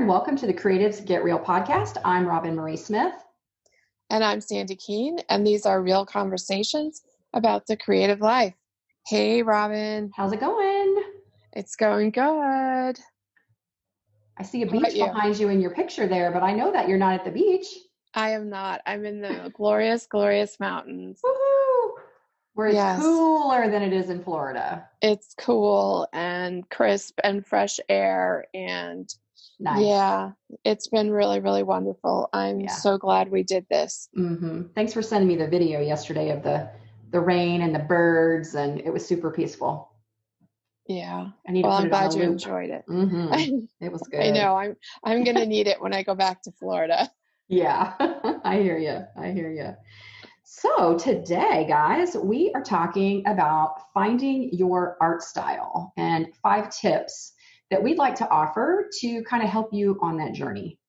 and welcome to the Creatives Get Real podcast. I'm Roben-Marie Smith. And I'm Sandi Keene, and these are real conversations about the creative life. Hey, Robin. How's it going? It's going good. I see a beach behind you in your picture there, but I know that you're not at the beach. I am not. I'm in the glorious, glorious mountains. Woohoo! Where it's cooler than it is in Florida. It's cool and crisp and fresh air and nice. Yeah, it's been really, really wonderful. I'm so glad we did this. Mm-hmm. Thanks for sending me the video yesterday of the rain and the birds, and it was super peaceful. Yeah. I need to put I'm it glad on a you loop. enjoyed it. Mm-hmm. It was good. I know. I'm going to need it when I go back to Florida. Yeah, I hear you. I hear you. So today, guys, we are talking about finding your art style and 5 tips that we'd like to offer to kind of help you on that journey.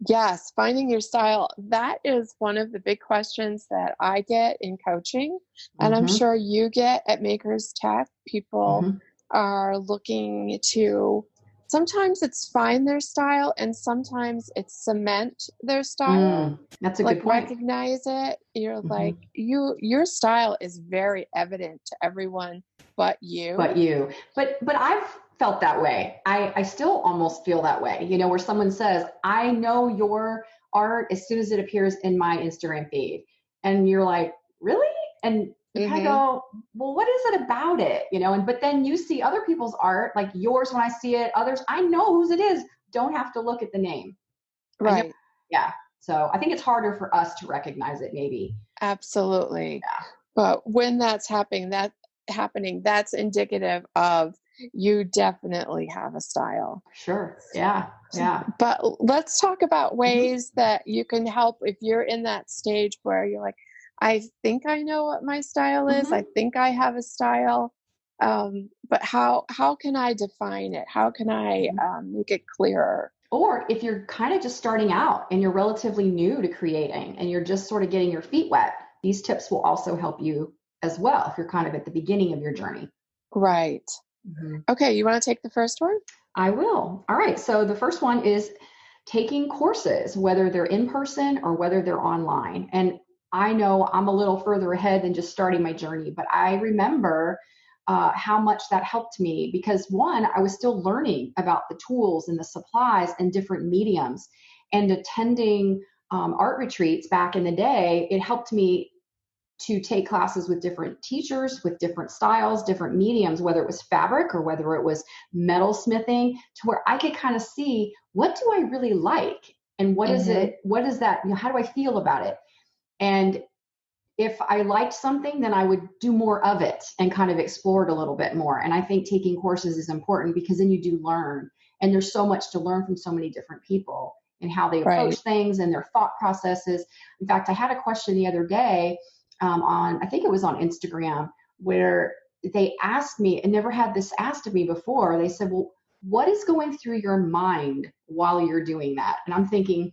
Yes, finding your style. That is one of the big questions that I get in coaching, and I'm sure you get at Makers Tech. People are looking to, sometimes it's find their style, and sometimes it's cement their style. That's a good point. Recognize it. You're like, your style is very evident to everyone but you. But I've felt that way. I still almost feel that way, where someone says, I know your art as soon as it appears in my Instagram feed. And you're like, really? And you kind of go, well, what is it about it? But then you see other people's art, like yours when I see it, others, I know whose it is. Don't have to look at the name. Right. Yeah. So I think it's harder for us to recognize it maybe. Absolutely. Yeah. But when that's happening, that's indicative of you definitely have a style. Sure. Yeah. Yeah. But let's talk about ways that you can help if you're in that stage where you're like, I think I know what my style is. I think I have a style. But how can I define it? How can I make it clearer? Or if you're kind of just starting out and you're relatively new to creating and you're just sort of getting your feet wet, these tips will also help you as well if you're kind of at the beginning of your journey. Right. Okay, you want to take the first one? I will. All right. So the first one is taking courses, whether they're in person or whether they're online. And I know I'm a little further ahead than just starting my journey, but I remember how much that helped me because one, I was still learning about the tools and the supplies and different mediums, and attending art retreats back in the day. It helped me to take classes with different teachers, with different styles, different mediums, whether it was fabric or whether it was metal smithing, to where I could kind of see, what do I really like? And what is it? What is that? How do I feel about it? And if I liked something, then I would do more of it and kind of explore it a little bit more. And I think taking courses is important because then you do learn. And there's so much to learn from so many different people and how they approach things and their thought processes. In fact, I had a question the other day I think it was on Instagram, where they asked me, and never had this asked of me before. They said, well, what is going through your mind while you're doing that? And I'm thinking,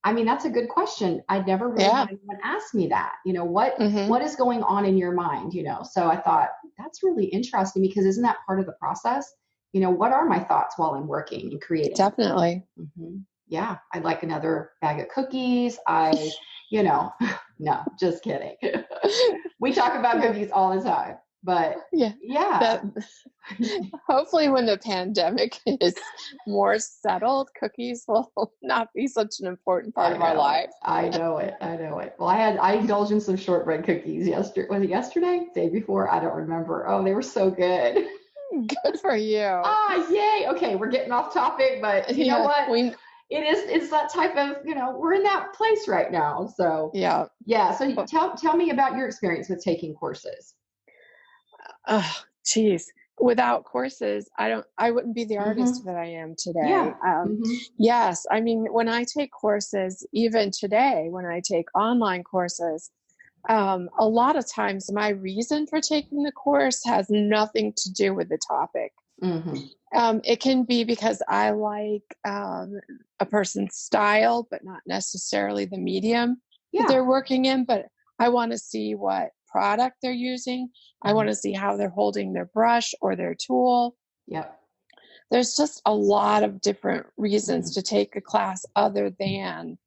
I mean, that's a good question. I'd never really had anyone ask me that, what is going on in your mind, So I thought that's really interesting because isn't that part of the process? What are my thoughts while I'm working and creating? Definitely. Yeah. I'd like another bag of cookies. No, just kidding. We talk about cookies all the time, but hopefully when the pandemic is more settled, cookies will not be such an important part of our life. I know it. Well, I indulged in some shortbread cookies yesterday. Was it yesterday? Day before? I don't remember. Oh, they were so good. Good for you. Yay. Okay. We're getting off topic, but you know what? It's that type of, we're in that place right now. So yeah. So tell me about your experience with taking courses. Oh, geez. Without courses, I wouldn't be the artist that I am today. Yes. I mean, when I take courses, even today, when I take online courses, a lot of times my reason for taking the course has nothing to do with the topic. It can be because I like a person's style, but not necessarily the medium that they're working in. But I want to see what product they're using. I want to see how they're holding their brush or their tool. there's just a lot of different reasons to take a class other than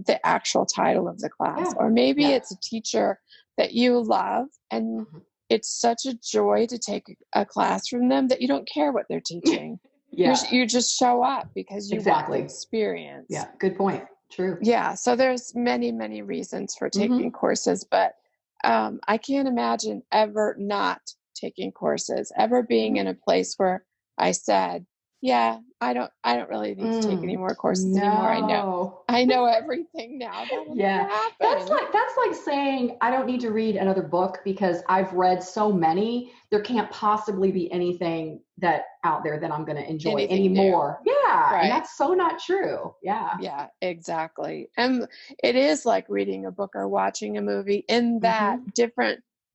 the actual title of the class. Or maybe it's a teacher that you love and it's such a joy to take a class from them that you don't care what they're teaching. You just show up because you want the experience. Yeah, good point. True. Yeah, so there's many, many reasons for taking courses, but I can't imagine ever not taking courses, ever being in a place where I said, yeah, I don't really need to take any more courses anymore. I know everything now. That will never happen. That's like saying I don't need to read another book because I've read so many. There can't possibly be anything that out there that I'm going to enjoy anymore. New. Yeah. Right. And that's so not true. Yeah. Yeah, exactly. And it is like reading a book or watching a movie in that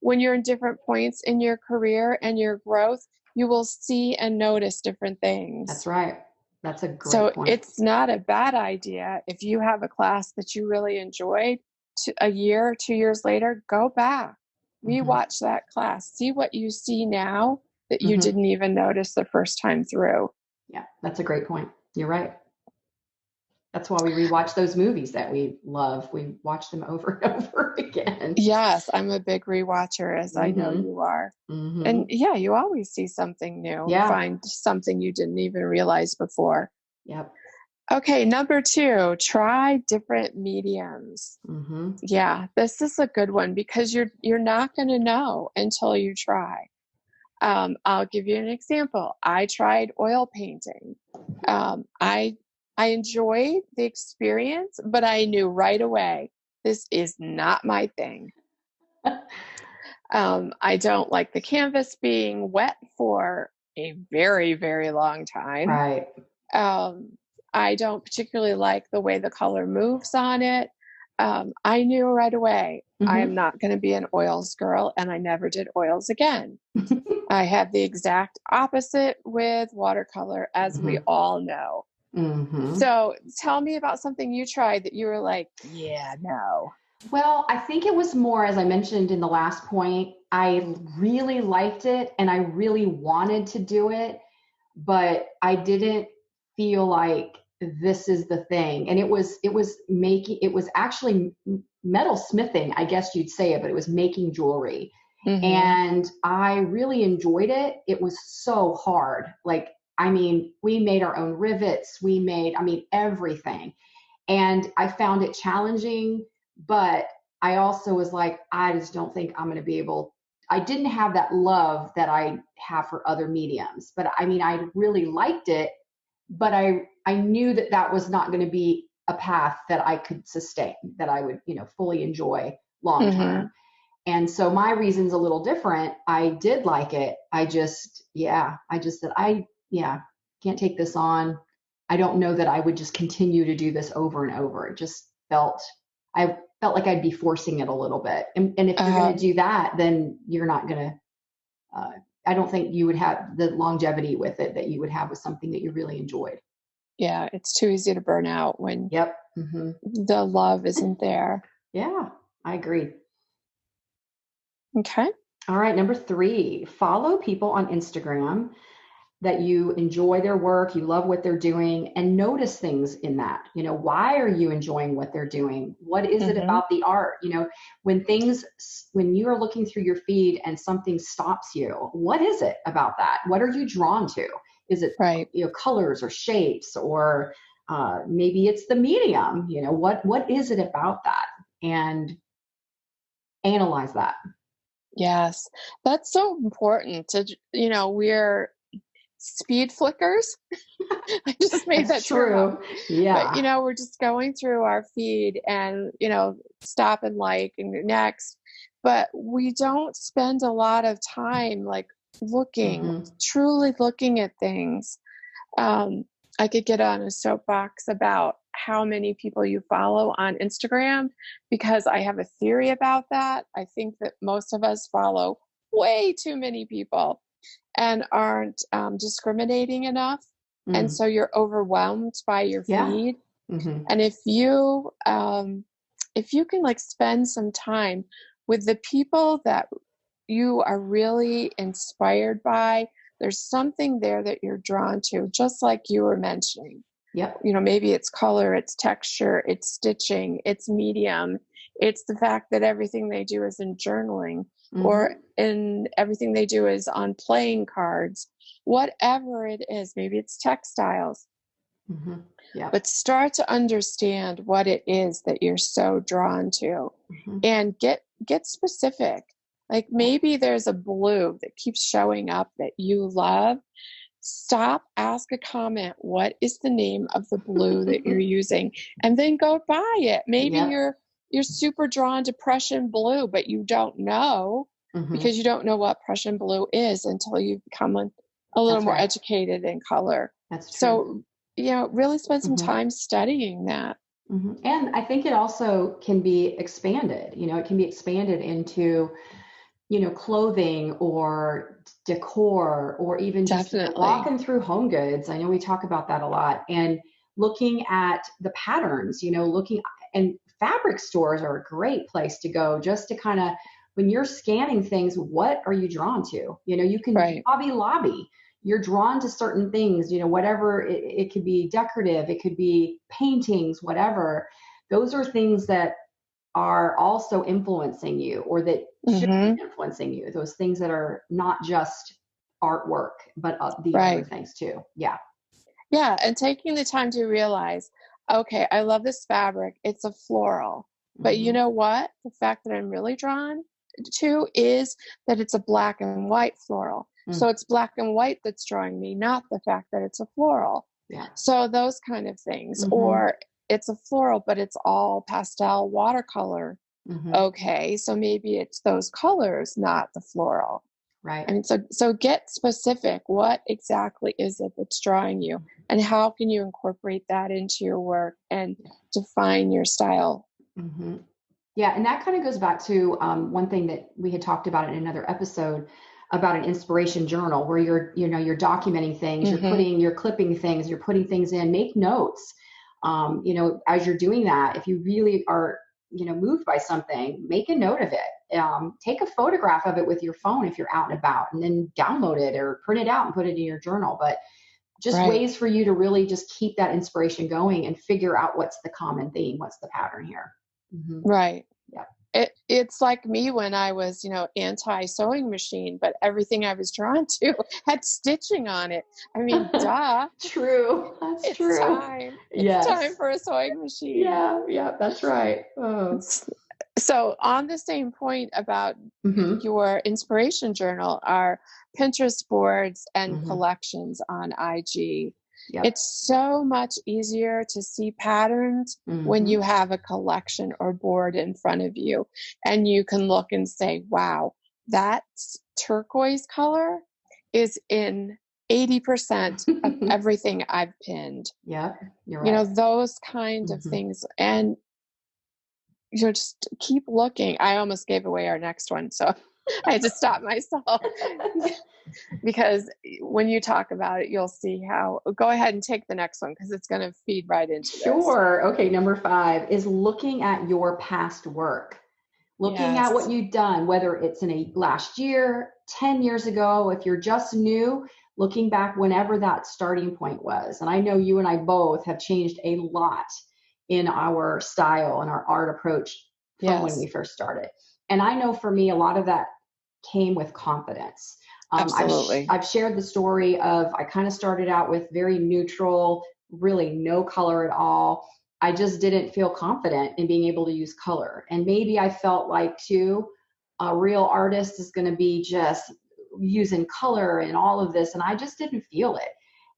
when you're in different points in your career and your growth, you will see and notice different things. That's right. That's a great point. So it's not a bad idea. If you have a class that you really enjoyed a year, 2 years later, go back, rewatch that class, see what you see now that you didn't even notice the first time through. Yeah, that's a great point. You're right. That's why we rewatch those movies that we love. We watch them over and over again. Yes, I'm a big rewatcher, as I know you are. And yeah, you always see something new. Yeah. Find something you didn't even realize before. Yep. Okay, number 2, try different mediums. Yeah, this is a good one because you're not going to know until you try. I'll give you an example. I tried oil painting. I enjoyed the experience, but I knew right away, this is not my thing. I don't like the canvas being wet for a very, very long time. Right. I don't particularly like the way the color moves on it. I knew right away, I am not going to be an oils girl, and I never did oils again. I have the exact opposite with watercolor, as we all know. So tell me about something you tried that you were like, yeah, no. Well, I think it was more, as I mentioned in the last point, I really liked it and I really wanted to do it, but I didn't feel like this is the thing. And it was actually metal smithing, I guess you'd say it, but it was making jewelry. And I really enjoyed it. It was so hard. We made our own rivets. We made, everything. And I found it challenging, but I also was like, I just don't think I'm going to be able, I didn't have that love that I have for other mediums, but I really liked it, but I knew that was not going to be a path that I could sustain, that I would, fully enjoy long term. And so my reason's a little different. I did like it. I just said, can't take this on. I don't know that I would just continue to do this over and over. It just I felt like I'd be forcing it a little bit. And if you're going to do that, then you're not going to, I don't think you would have the longevity with it that you would have with something that you really enjoyed. Yeah. It's too easy to burn out when the love isn't there. Yeah, I agree. Okay. All right. Number 3, follow people on Instagram that you enjoy their work, you love what they're doing, and notice things in that. Why are you enjoying what they're doing? What is it about the art? When you are looking through your feed and something stops you, what is it about that? What are you drawn to? Is it colors or shapes, or maybe it's the medium? What is it about that? And analyze that. Yes, that's so important to, we're speed flickers. I just made that true. Yeah. But, we're just going through our feed and, stop and like and next, but we don't spend a lot of time truly looking at things. I could get on a soapbox about how many people you follow on Instagram, because I have a theory about that. I think that most of us follow way too many people and aren't discriminating enough. And so you're overwhelmed by your feed. And if you can spend some time with the people that you are really inspired by, there's something there that you're drawn to, just like you were mentioning. Yep. Maybe it's color, it's texture, it's stitching, it's medium. It's the fact that everything they do is in journaling, or in everything they do is on playing cards, whatever it is. Maybe it's textiles. Yeah. But start to understand what it is that you're so drawn to, and get specific. Like maybe there's a blue that keeps showing up that you love. Stop, ask a comment. What is the name of the blue that you're using? And then go buy it. Maybe you're super drawn to Prussian blue, but you don't know, because you don't know what Prussian blue is until you become a little more educated in color. That's true. So, really spend some time studying that. And I think it also can be expanded. It can be expanded into, clothing or decor, or even just walking through home goods. I know we talk about that a lot, and looking at the patterns, and fabric stores are a great place to go, just to kind of, when you're scanning things, what are you drawn to? You can lobby. You're drawn to certain things, whatever it could be, decorative, it could be paintings, whatever. Those are things that are also influencing you, or that should be influencing you. Those things that are not just artwork, but the other things too. Yeah. Yeah. And taking the time to realize, okay, I love this fabric. It's a floral, but you know what? The fact that I'm really drawn to is that it's a black and white floral. So it's black and white that's drawing me, not the fact that it's a floral. Yeah. So those kind of things, or it's a floral, but it's all pastel watercolor. Okay. So maybe it's those colors, not the floral. Right. I mean, so get specific. What exactly is it that's drawing you, and how can you incorporate that into your work and define your style? Yeah. And that kind of goes back to one thing that we had talked about in another episode, about an inspiration journal, where you're documenting things, you're clipping things, you're putting things in, make notes. As you're doing that, if you really are, moved by something, make a note of it. Take a photograph of it with your phone if you're out and about, and then download it or print it out and put it in your journal. But just ways for you to really just keep that inspiration going and figure out what's the common theme, what's the pattern here. Right. Yeah. It's like me when I was, anti-sewing machine, but everything I was drawn to had stitching on it. I mean, duh. True. That's true. Time. It's time for a sewing machine. Yeah, that's right. Oh. So on the same point about your inspiration journal are Pinterest boards and collections on IG. Yep. It's so much easier to see patterns when you have a collection or board in front of you, and you can look and say, wow, that turquoise color is in 80% of everything I've pinned. Yeah, you're right. Those kinds of things. And just keep looking. I almost gave away our next one, so I had to stop myself. Because when you talk about it, you'll see how. Go ahead and take the next one, because it's going to feed right into this. Sure. Okay. Number 5 is looking at your past work. Looking at what you've done, whether it's in a last year, 10 years ago, if you're just new, looking back whenever that starting point was. And I know you and I both have changed a lot in our style and our art approach from when we first started. And I know for me, a lot of that came with confidence. Absolutely. I've shared the story of, I kind of started out with very neutral, really no color at all. I just didn't feel confident in being able to use color. And maybe I felt like too, a real artist is going to be just using color and all of this. And I just didn't feel it.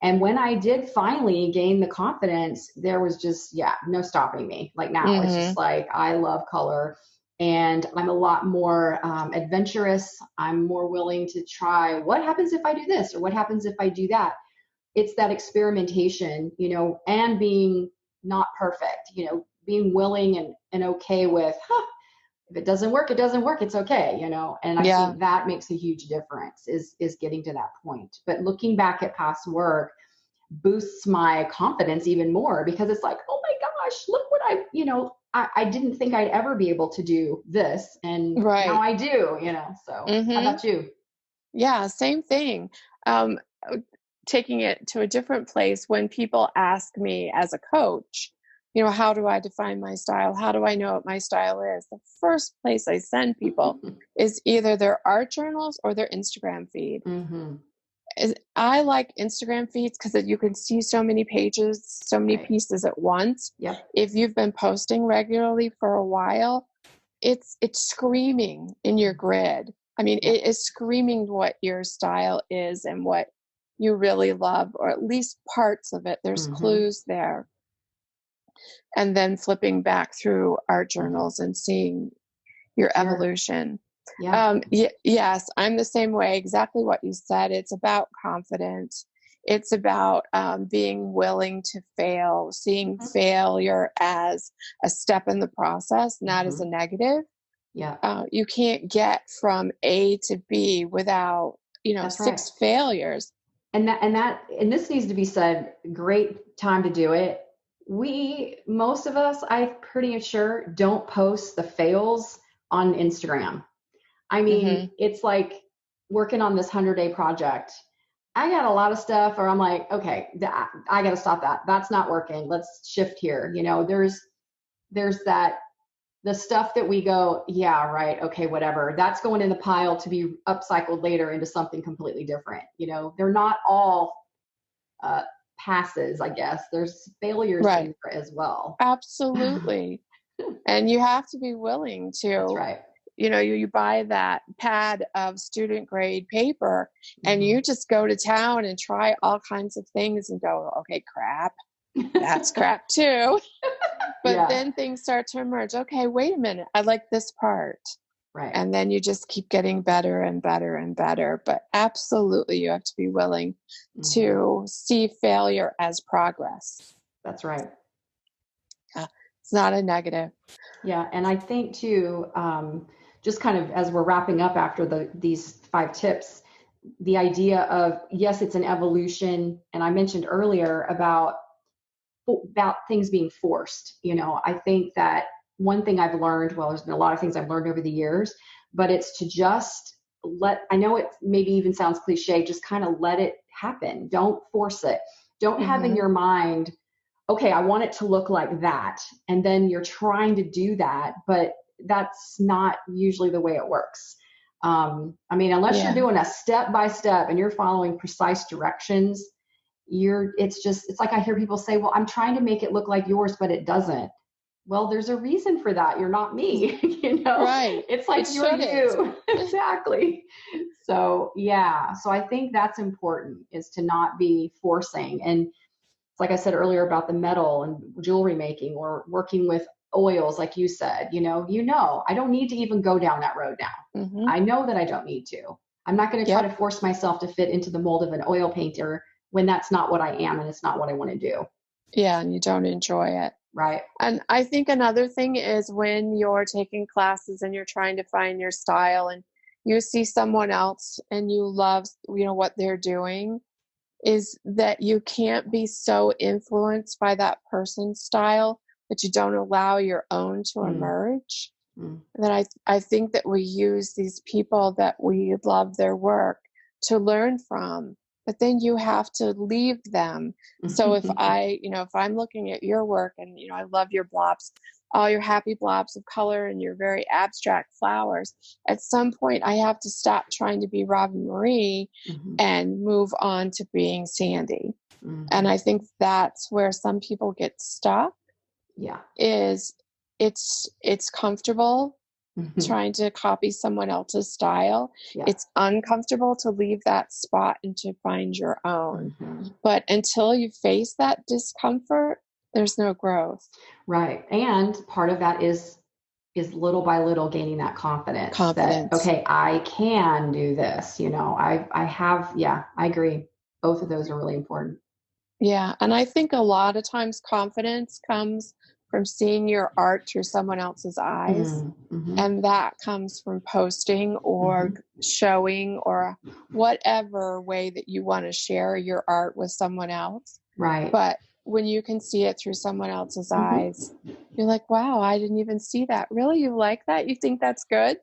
And when I did finally gain the confidence, there was just, no stopping me. Like now it's just like, I love color. And I'm a lot more adventurous. I'm more willing to try, what happens if I do this? Or what happens if I do that? It's that experimentation, and being not perfect, being willing and okay with, if it doesn't work, it doesn't work. It's okay, and I think that makes a huge difference is getting to that point. But looking back at past work boosts my confidence even more, because it's like, oh my gosh, look what I didn't think I'd ever be able to do this. And now I do, so how about you? Yeah, same thing. um, taking it to a different place, when people ask me as a coach, how do I define my style? How do I know what my style is? The first place I send people is either their art journals or their Instagram feed. Mm-hmm. I like Instagram feeds because you can see so many pages, so many pieces at once. Yep. If you've been posting regularly for a while, it's screaming in your grid. I mean, it is screaming what your style is and what you really love, or at least parts of it. There's clues there. And then flipping back through art journals and seeing your evolution. Yeah. Yes, I'm the same way. Exactly what you said. It's about confidence. It's about being willing to fail, seeing failure as a step in the process, not as a negative. Yeah. You can't get from A to B without, That's 6 failures. And this needs to be said, great time to do it. Most of us, I'm pretty sure, don't post the fails on Instagram. I mean, it's like working on this 100-day project. I got a lot of stuff, or I'm like, okay, I got to stop that. That's not working. Let's shift here. There's that, the stuff that we go, yeah, right, okay, whatever. That's going in the pile to be upcycled later into something completely different. They're not all passes, I guess. There's failures in there as well. Absolutely. And you have to be willing to. That's right. You buy that pad of student grade paper and you just go to town and try all kinds of things and go, okay, crap. That's crap too. But then things start to emerge. Okay, wait a minute. I like this part. Right. And then you just keep getting better and better and better. But absolutely, you have to be willing to see failure as progress. That's right. Yeah, it's not a negative. Yeah. And I think too, just kind of as we're wrapping up after these 5 tips, the idea of, yes, it's an evolution. And I mentioned earlier about things being forced. I think that one thing I've learned, well, there's been a lot of things I've learned over the years, but it's to just I know it maybe even sounds cliche, just kind of let it happen. Don't force it. Don't have in your mind, okay, I want it to look like that. And then you're trying to do that, but that's not usually the way it works. I mean, unless you're doing a step by step and you're following precise directions, it's like I hear people say, well, I'm trying to make it look like yours, but it doesn't. Well, there's a reason for that. You're not me, Right. It's like you're you. Exactly. So, yeah. So I think that's important, is to not be forcing. And like I said earlier about the metal and jewelry making, or working with oils, like you said, I don't need to even go down that road now. I know that I don't need to. I'm not going to try to force myself to fit into the mold of an oil painter when that's not what I am and it's not what I want to do. Yeah, and you don't enjoy it. Right. And I think another thing is when you're taking classes and you're trying to find your style and you see someone else and you love, what they're doing, is that you can't be so influenced by that person's style that you don't allow your own to emerge. That I think that we use these people that we love their work to learn from, but then you have to leave them. So if I'm looking at your work and, I love your blobs, all your happy blobs of color and your very abstract flowers, at some point I have to stop trying to be Roben-Marie and move on to being Sandi. And I think that's where some people get stuck. Yeah. Is it's comfortable trying to copy someone else's style. It's uncomfortable to leave that spot and to find your own. But until you face that discomfort, there's no growth. Right. And part of that is little by little gaining that confidence. That, okay, I can do this. I agree. Both of those are really important. Yeah. And I think a lot of times confidence comes from seeing your art through someone else's eyes. And that comes from posting or showing or whatever way that you want to share your art with someone else. Right. But when you can see it through someone else's eyes, you're like, wow, I didn't even see that. Really? You like that? You think that's good?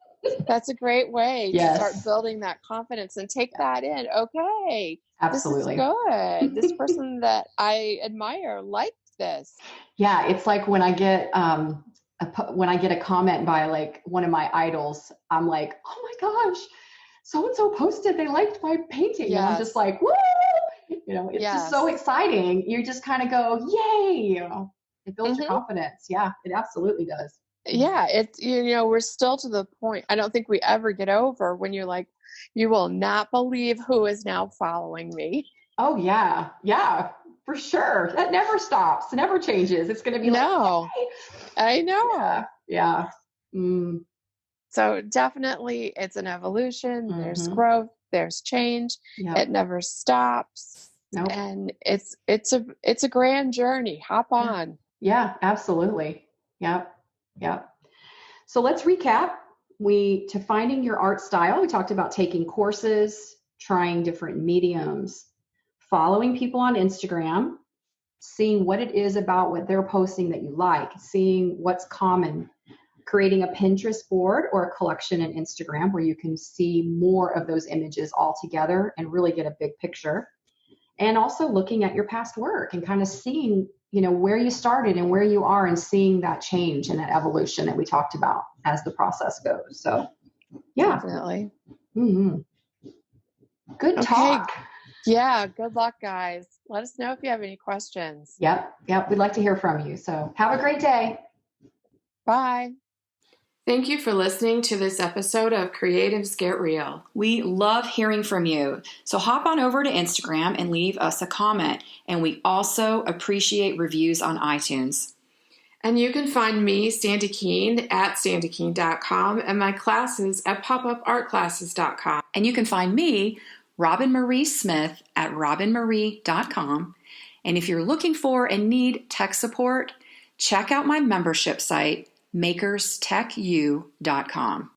That's a great way to start Yes. building that confidence and take that in. Okay, this is Absolutely. good. This person that I admire liked this. Yeah, it's like when I get when I get a comment by like one of my idols, I'm like, oh my gosh, so and so posted they liked my painting, and I'm just Yes. like, woo! It's just so Yes. exciting. You just kind of go, yay! It builds your Mm-hmm. confidence. Yeah, it absolutely does. Yeah, it's, we're still to the point. I don't think we ever get over when you're like, you will not believe who is now following me. Oh yeah, yeah, for sure. That never stops, never changes. It's going to be like, No, yay! I Yeah, know. yeah. Mm, So definitely it's an evolution. There's mm-hmm. growth, there's change. Yep. It never stops. Nope. And it's a grand journey. Hop Yeah. on. Yeah, absolutely. Yep. Yep. So let's recap. To finding your art style, we talked about taking courses, trying different mediums, following people on Instagram, seeing what it is about what they're posting that you like, seeing what's common, creating a Pinterest board or a collection in Instagram where you can see more of those images all together and really get a big picture. And also looking at your past work and kind of seeing, where you started and where you are and seeing that change and that evolution that we talked about as the process goes. So, yeah. Definitely. Mm-hmm. Good Okay. talk. Yeah. Good luck, guys. Let us know if you have any questions. Yep. We'd like to hear from you. So have a great day. Bye. Thank you for listening to this episode of Creatives Get Real. We love hearing from you. So hop on over to Instagram and leave us a comment. And we also appreciate reviews on iTunes. And you can find me, Sandi Keene, at sandykeene.com and my classes at popupartclasses.com. And you can find me, Roben-Marie Smith, at robenmarie.com. And if you're looking for and need tech support, check out my membership site, makerstechu.com.